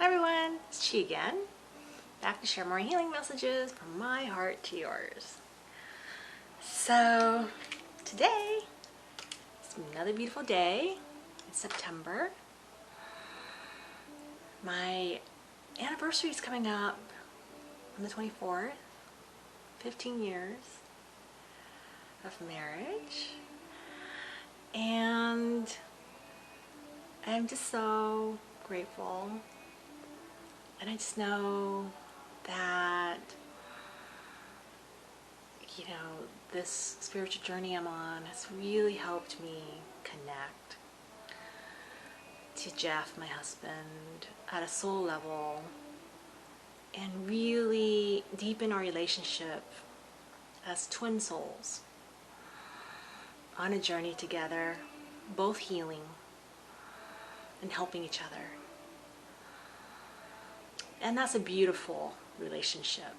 Hi everyone, it's Chi again, back to share more healing messages from my heart to yours. So today, it's another beautiful day. It's September. My anniversary is coming up on the 24th, 15 years of marriage. And I'm just so grateful. And I just know that, this spiritual journey I'm on has really helped me connect to Jeff, my husband, at a soul level and really deepen our relationship as twin souls on a journey together, both healing and helping each other. And that's a beautiful relationship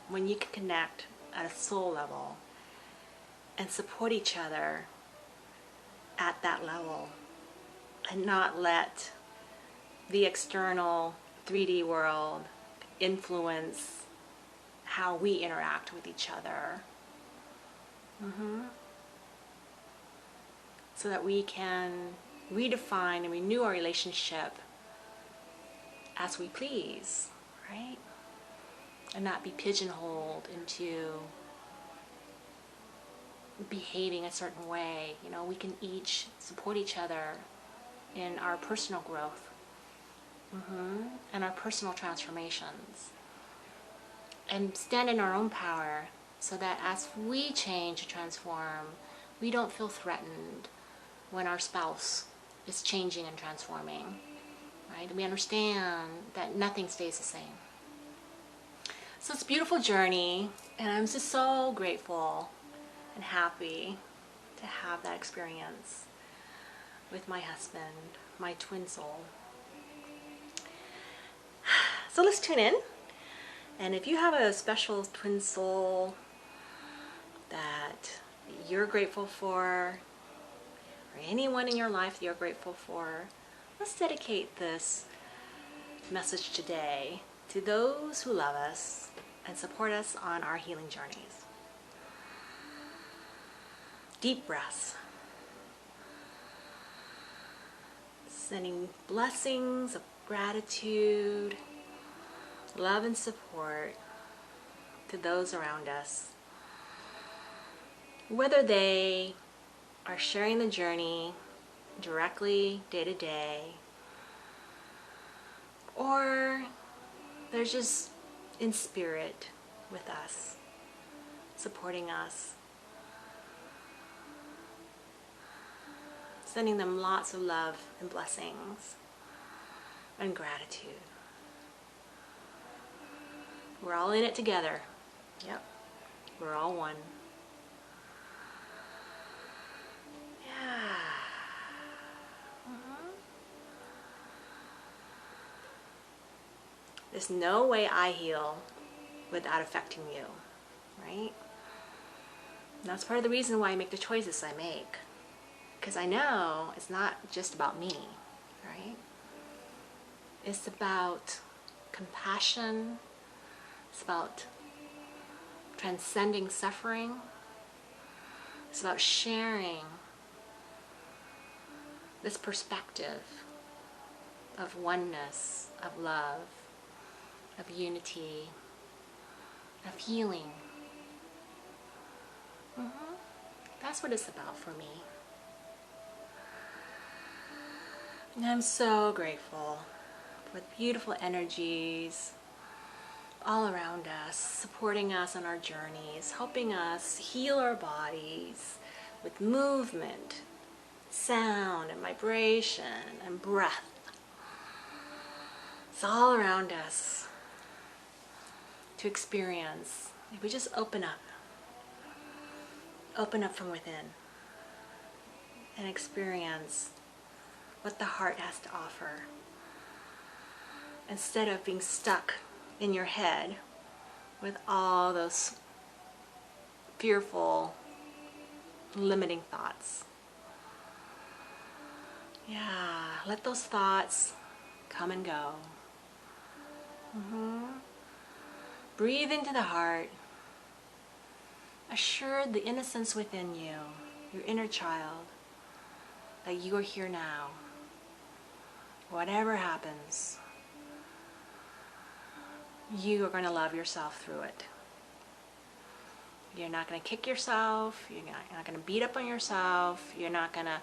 when you can connect at a soul level and support each other at that level and not let the external 3D world influence how we interact with each other. So that we can redefine and renew our relationship as we please, right? And not be pigeonholed into behaving a certain way. We can each support each other in our personal growth and our personal transformations, and stand in our own power so that as we change and transform, we don't feel threatened when our spouse is changing and transforming. Right? We understand that nothing stays the same. So it's a beautiful journey, and I'm just so grateful and happy to have that experience with my husband, my twin soul. So let's tune in, and if you have a special twin soul that you're grateful for, or anyone in your life that you're grateful for, let's dedicate this message today to those who love us and support us on our healing journeys. Deep breaths. Sending blessings of gratitude, love and support to those around us. Whether they are sharing the journey directly day to day, or they're just in spirit with us, supporting us, sending them lots of love and blessings and gratitude. We're all in it together. Yep, we're all one. There's no way I heal without affecting you, right? And that's part of the reason why I make the choices I make. Because I know it's not just about me, right? It's about compassion. It's about transcending suffering. It's about sharing this perspective of oneness, of love, of unity, of healing. That's what it's about for me. And I'm so grateful for the beautiful energies all around us, supporting us on our journeys, helping us heal our bodies with movement, sound and vibration and breath. It's all around us to experience if we just open up from within and experience what the heart has to offer, instead of being stuck in your head with all those fearful, limiting thoughts. Yeah, let those thoughts come and go. Breathe into the heart. Assure the innocence within you, your inner child, that you are here now. Whatever happens, you are going to love yourself through it. You're not going to kick yourself. You're not going to beat up on yourself. You're not going to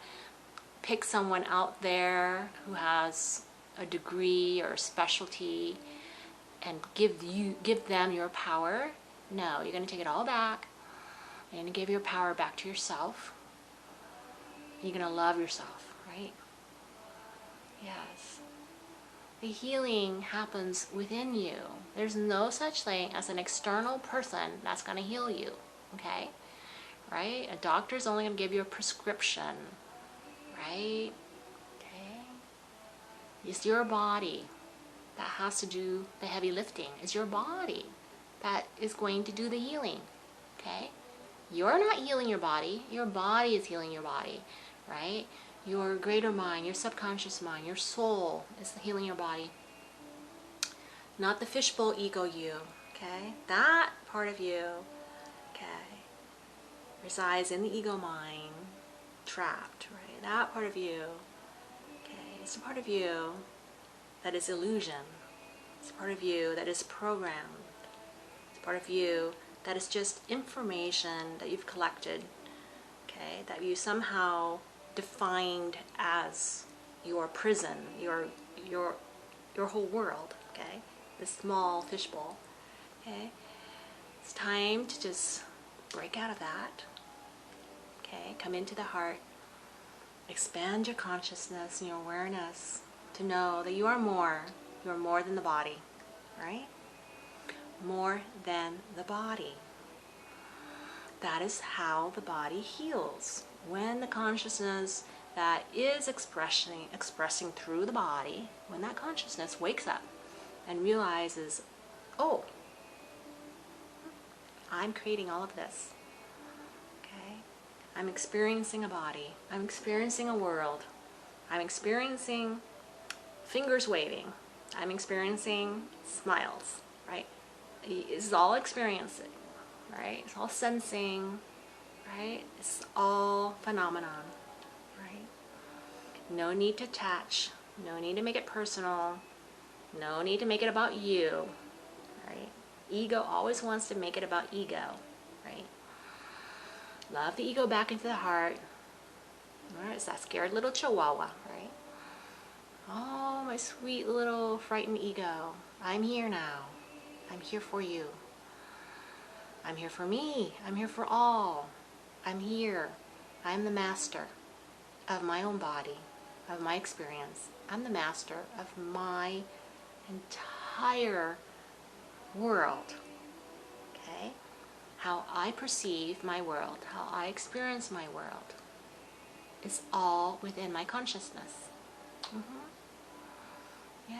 pick someone out there who has a degree or a specialty and give them your power. No, you're going to take it all back. You're going to give your power back to yourself. You're going to love yourself, right? Yes. The healing happens within you. There's no such thing as an external person that's going to heal you, okay? Right? A doctor's only going to give you a prescription, right? Okay? It's your body that has to do the heavy lifting. It's your body that is going to do the healing, okay? You're not healing your body is healing your body, right? Your greater mind, your subconscious mind, your soul is healing your body. Not the fishbowl ego you, okay? That part of you, okay, resides in the ego mind, trapped, right? That part of you, okay, it's a part of you that is illusion. It's a part of you that is programmed. It's a part of you that is just information that you've collected, okay, that you somehow defined as your prison, your whole world, okay, this small fishbowl, okay. It's time to just break out of that, okay, come into the heart, expand your consciousness and your awareness to know that you are more than the body, right? More than the body. That is how the body heals. When the consciousness that is expressing through the body, when that consciousness wakes up and realizes, oh, I'm creating all of this. Okay? I'm experiencing a body. I'm experiencing a world. I'm experiencing fingers waving. I'm experiencing smiles, right? It's all experiencing, right? It's all sensing, right? It's all phenomenon, right? No need to attach. No need to make it personal. No need to make it about you, right? Ego always wants to make it about ego, right? Love the ego back into the heart. All right, it's that scared little chihuahua, right? Oh, my sweet little frightened ego. I'm here now. I'm here for you. I'm here for me. I'm here for all. I'm here. I'm the master of my own body, of my experience. I'm the master of my entire world. Okay? How I perceive my world, how I experience my world, is all within my consciousness. Yeah.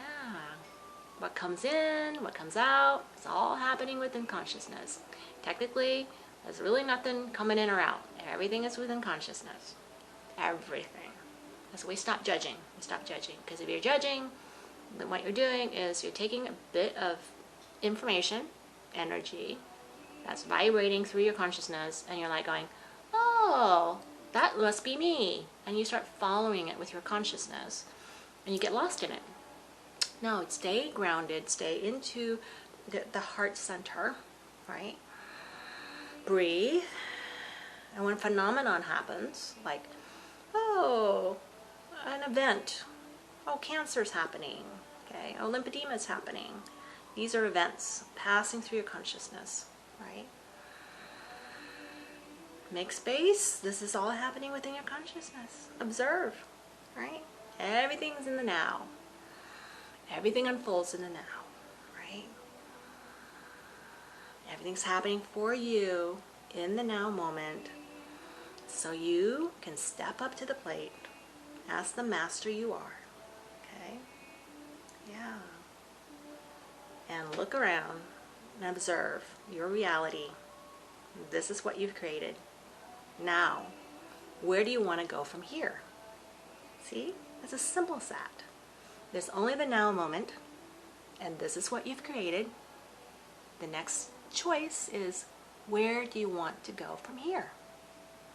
What comes in, what comes out, it's all happening within consciousness. Technically, there's really nothing coming in or out. Everything is within consciousness. Everything. So we stop judging. We stop judging. Because if you're judging, then what you're doing is you're taking a bit of information, energy, that's vibrating through your consciousness, and you're like going, oh, that must be me. And you start following it with your consciousness, and you get lost in it. No, stay grounded, stay into the heart center, right? Breathe. And when a phenomenon happens, like, oh, an event, oh, cancer's happening, okay, oh, lymphedema is happening. These are events passing through your consciousness, right? Make space. This is all happening within your consciousness. Observe, right? Everything's in the now. Everything unfolds in the now, right? Everything's happening for you in the now moment, so you can step up to the plate as the master you are, okay? Yeah. And look around and observe your reality. This is what you've created. Now, where do you want to go from here? See? It's as simple as that. There's only the now moment, and this is what you've created. The next choice is, where do you want to go from here,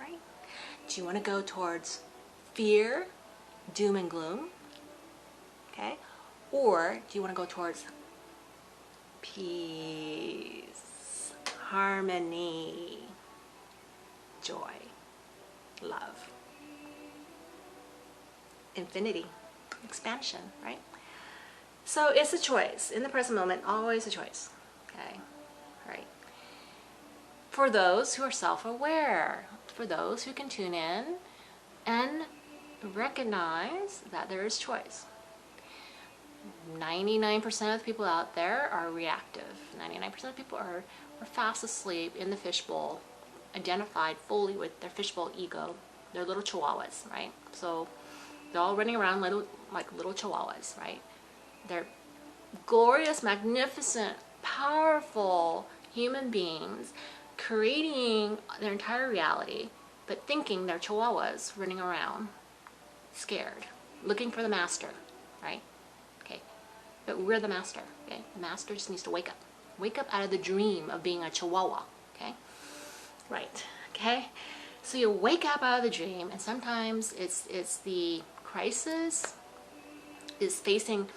right? Do you want to go towards fear, doom and gloom, okay? Or do you want to go towards peace, harmony, joy, love, infinity, expansion, right? So it's a choice. In the present moment, always a choice, okay? Right. For those who are self-aware, for those who can tune in and recognize that there is choice. 99% of the people out there are reactive. 99% of people are fast asleep in the fishbowl, identified fully with their fishbowl ego. They're little chihuahuas, right? So they're all running around like little chihuahuas, right? They're glorious, magnificent, powerful human beings creating their entire reality, but thinking they're chihuahuas running around, scared, looking for the master, right? Okay, but we're the master, okay? The master just needs to wake up. Wake up out of the dream of being a chihuahua, okay? Right, okay? So you wake up out of the dream, and sometimes it's the crisis is facing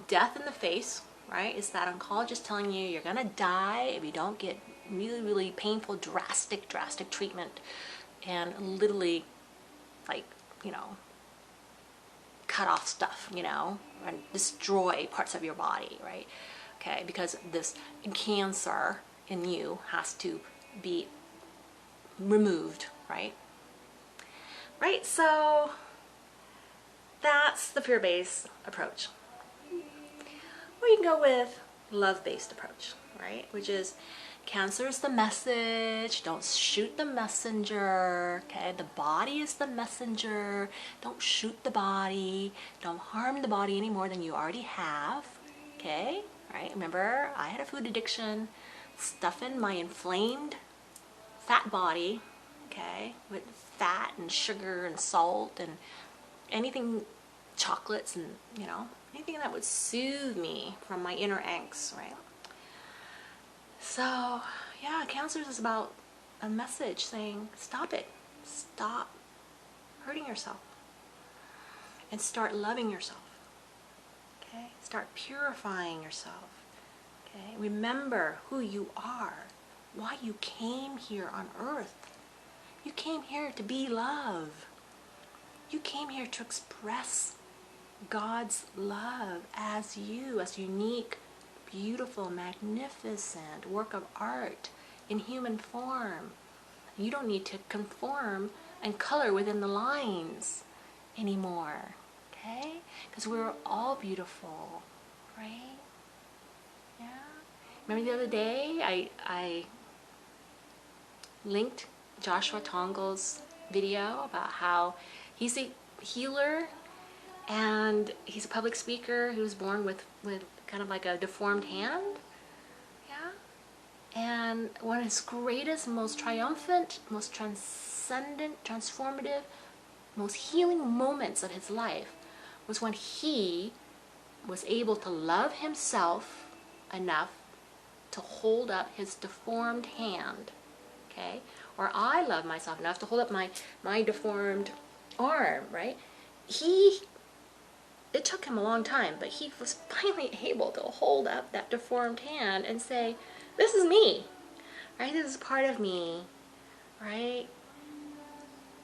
death in the face, right? It's that oncologist telling you you're gonna die if you don't get really, really painful, drastic treatment, and literally, like, you know, cut off stuff, you know, and destroy parts of your body, right? Okay, because this cancer in you has to be removed, right? Right, so that's the fear-based approach. Or you can go with love-based approach, right? Which is, cancer is the message, don't shoot the messenger, okay? The body is the messenger, don't shoot the body, don't harm the body any more than you already have, okay? Right? Remember, I had a food addiction, stuffing my inflamed fat body, okay, with fat and sugar and salt and anything, chocolates and, you know, anything that would soothe me from my inner angst, right? So, yeah, cancer is about a message saying, stop it. Stop hurting yourself. And start loving yourself. Okay? Start purifying yourself. Okay? Remember who you are. Why you came here on earth. You came here to be love. You came here to express God's love as you, as unique, beautiful, magnificent work of art in human form. You don't need to conform and color within the lines anymore, okay? Because we're all beautiful, right? Yeah. Remember the other day I linked Joshau Tongol's video about how he's a healer and he's a public speaker who was born with kind of like a deformed hand, yeah? And one of his greatest, most triumphant, most transcendent, transformative, most healing moments of his life was when he was able to love himself enough to hold up his deformed hand, okay? Or I love myself enough to hold up my deformed arm, right? It took him a long time, but he was finally able to hold up that deformed hand and say, this is me, right? This is part of me, right?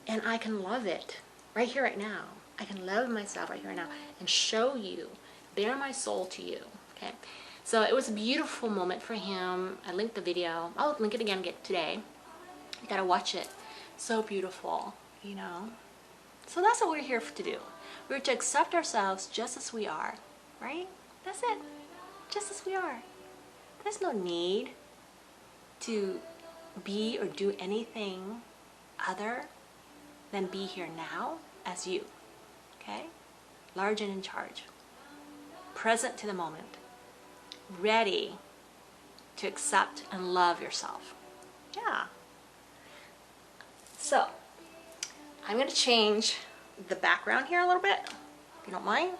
And I can love it right here, right now. I can love myself right here, right now, and show you, bare my soul to you, okay? So it was a beautiful moment for him. I linked the video. I'll link it again today. You gotta watch it. So beautiful, you know? So that's what we're here to do. We're to accept ourselves just as we are, right? That's it. Just as we are. There's no need to be or do anything other than be here now as you, okay? Large and in charge. Present to the moment. Ready to accept and love yourself. Yeah. So, I'm going to change the background here a little bit, if you don't mind,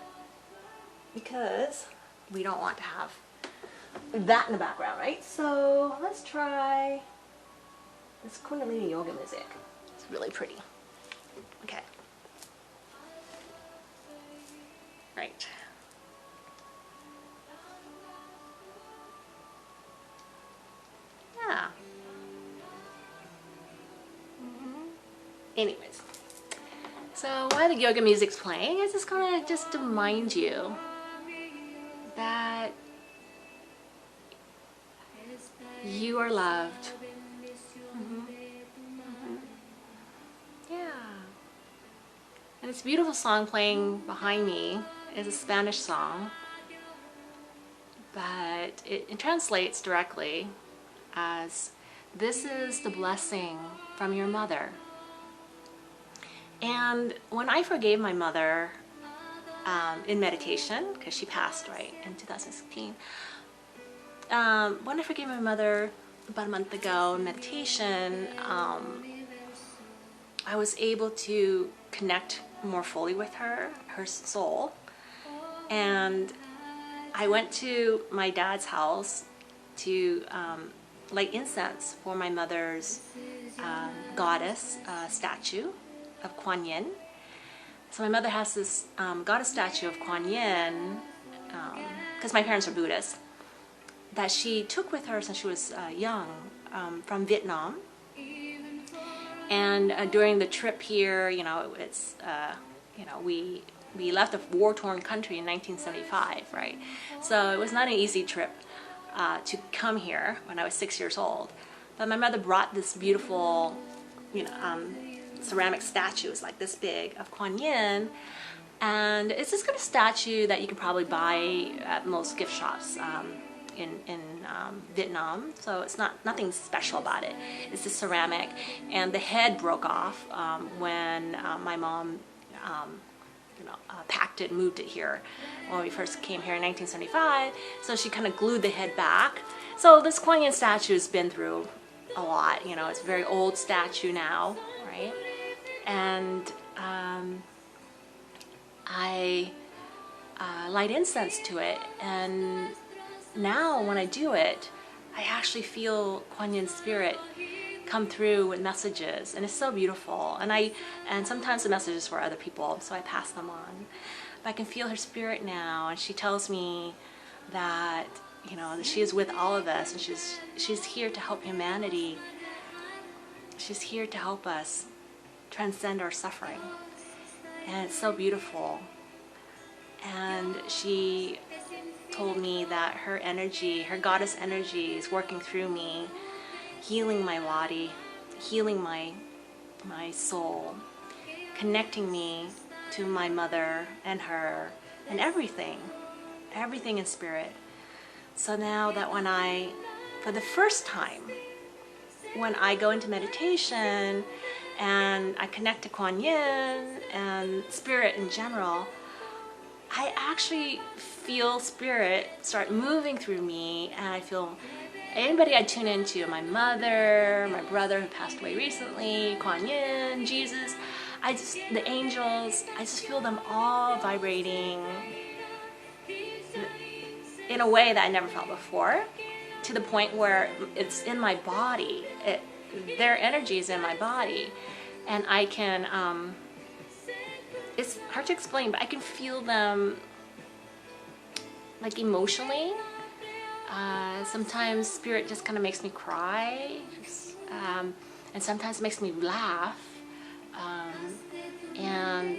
because we don't want to have that in the background, right? So let's try this Kundalini yoga music. It's really pretty. Okay. Right. Yeah. Anyways, so while the yoga music's playing, I just gonna just remind you that you are loved. Yeah. And this beautiful song playing behind me is a Spanish song, but it translates directly as, "This is the blessing from your mother." And when I forgave my mother in meditation, because she passed right in 2016, when I forgave my mother about a month ago in meditation, I was able to connect more fully with her soul. And I went to my dad's house to light incense for my mother's goddess statue of Kuan Yin. So my mother has this goddess statue of Kuan Yin, because my parents are Buddhists, that she took with her since she was young from Vietnam. And during the trip here, it's we left a war-torn country in 1975, right? So it was not an easy trip to come here when I was 6 years old. But my mother brought this beautiful, ceramic statue. It's like this big of Kuan Yin, and it's this kind of statue that you can probably buy at most gift shops in Vietnam. So it's nothing special about it. It's just ceramic, and the head broke off when my mom packed it, moved it here when we first came here in 1975. So she kind of glued the head back. So this Kuan Yin statue has been through a lot. It's a very old statue now, right? And I light incense to it, and now when I do it, I actually feel Kuan Yin spirit come through with messages, and it's so beautiful. And sometimes the messages for other people, so I pass them on. But I can feel her spirit now, and she tells me that that she is with all of us, and she's here to help humanity. She's here to help us transcend our suffering, and it's so beautiful. And she told me that her energy, her goddess energy, is working through me, healing my body, healing my soul, connecting me to my mother and her and everything in spirit. So now that for the first time, when I go into meditation and I connect to Kuan Yin and spirit in general, I actually feel spirit start moving through me, and I feel anybody I tune into, my mother, my brother who passed away recently, Kuan Yin, Jesus, the angels, I just feel them all vibrating in a way that I never felt before, to the point where it's in my body. Their energy is in my body, and I can, it's hard to explain, but I can feel them like emotionally. Sometimes spirit just kind of makes me cry, and sometimes it makes me laugh, and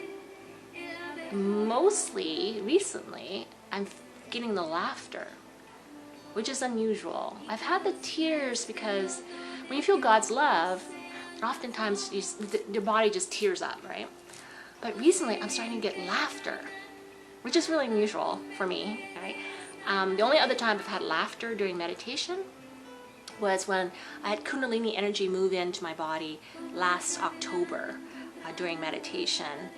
mostly recently I'm getting the laughter, which is unusual. I've had the tears because when you feel God's love, oftentimes your body just tears up, right? But recently I'm starting to get laughter, which is really unusual for me, right? The only other time I've had laughter during meditation was when I had Kundalini energy move into my body last October during meditation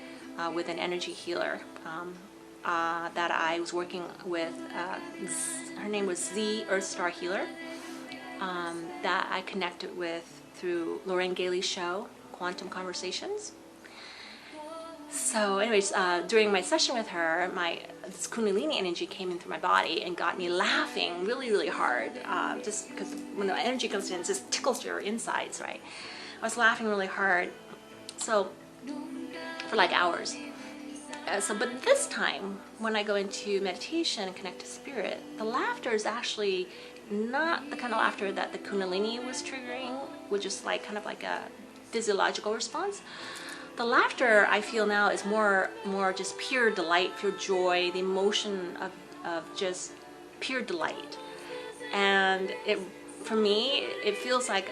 with an energy healer that I was working with. Her name was Z, Earth Star Healer, that I connected with through Lorraine Gailey's show, Quantum Conversations. So anyways, during my session with her, this Kundalini energy came in through my body and got me laughing really, really hard. Just because when the energy comes in, it just tickles your insides, right? I was laughing really hard, so for like hours. But this time, when I go into meditation and connect to spirit, the laughter is actually not the kind of laughter that the Kundalini was triggering, which is like kind of like a physiological response. The laughter I feel now is more just pure delight, pure joy, the emotion of just pure delight. And for me, it feels like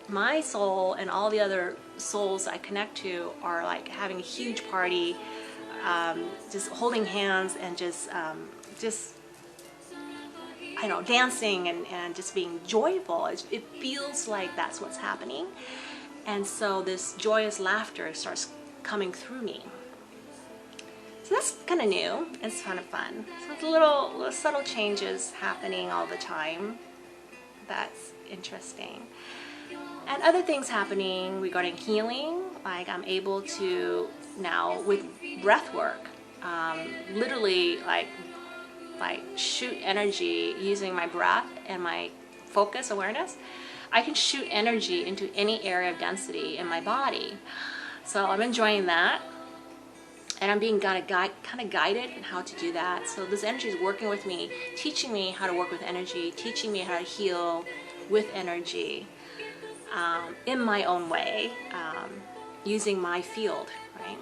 my soul and all the other souls I connect to are like having a huge party, just holding hands and just I don't know, dancing and just being joyful. It feels like that's what's happening. And so this joyous laughter starts coming through me. So that's kind of new. It's kind of fun. So it's little subtle changes happening all the time. That's interesting. And other things happening regarding healing, like I'm able to now with breath work, literally like shoot energy using my breath and my focus awareness. I can shoot energy into any area of density in my body. So I'm enjoying that. And I'm being kind of guided in how to do that. So this energy is working with me, teaching me how to work with energy, teaching me how to heal with energy in my own way, using my field, right?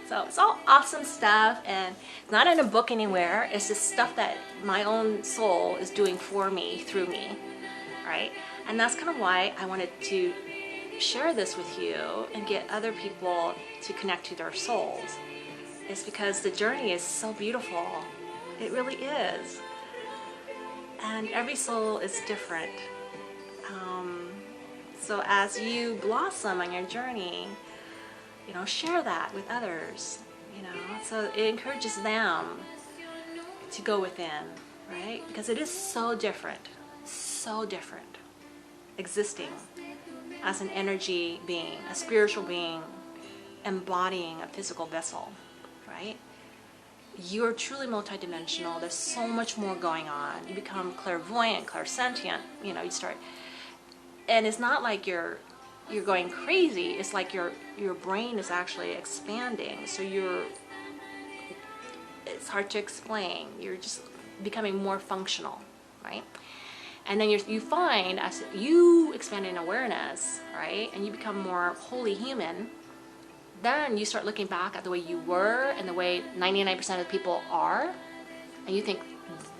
So it's all awesome stuff, and it's not in a book anywhere. It's just stuff that my own soul is doing for me, through me, right? And that's kind of why I wanted to share this with you and get other people to connect to their souls. It's because the journey is so beautiful. It really is. And every soul is different. So as you blossom on your journey, you know, share that with others, you know, so it encourages them to go within, right? Because it is so different, existing as an energy being, a spiritual being, embodying a physical vessel, right? You're truly multidimensional. There's so much more going on. You become clairvoyant, clairsentient, you know, you start, and it's not like you're going crazy. It's like your brain is actually expanding. So it's hard to explain. You're just becoming more functional, right? And then you find as you expand in awareness, right, and you become more wholly human, then you start looking back at the way you were and the way 99% of people are, and you think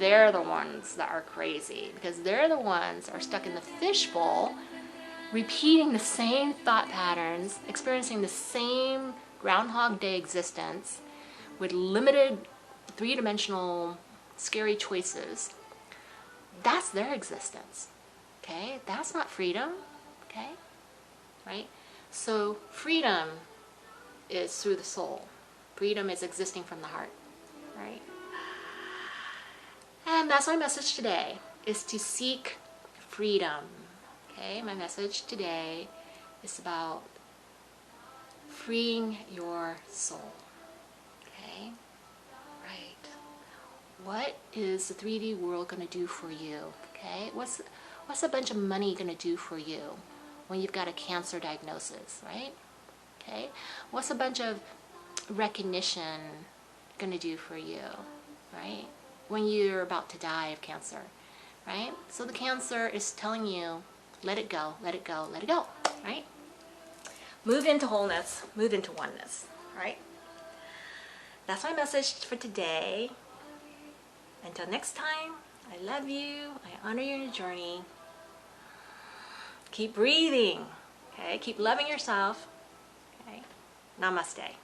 they're the ones that are crazy, because they're the ones that are stuck in the fishbowl, repeating the same thought patterns, experiencing the same Groundhog Day existence with limited three-dimensional scary choices. That's their existence, okay? That's not freedom, okay? Right? So freedom is through the soul. Freedom is existing from the heart, right? And that's my message today, is to seek freedom, okay? My message today is about freeing your soul, okay? Right. What is the 3D world going to do for you, okay? What's a bunch of money going to do for you when you've got a cancer diagnosis, right? Okay? What's a bunch of recognition going to do for you, right? When you're about to die of cancer, right? So the cancer is telling you, let it go, let it go, let it go, right? Move into wholeness, move into oneness, right? That's my message for today. Until next time, I love you, I honor you in your journey. Keep breathing, okay? Keep loving yourself, okay? Namaste.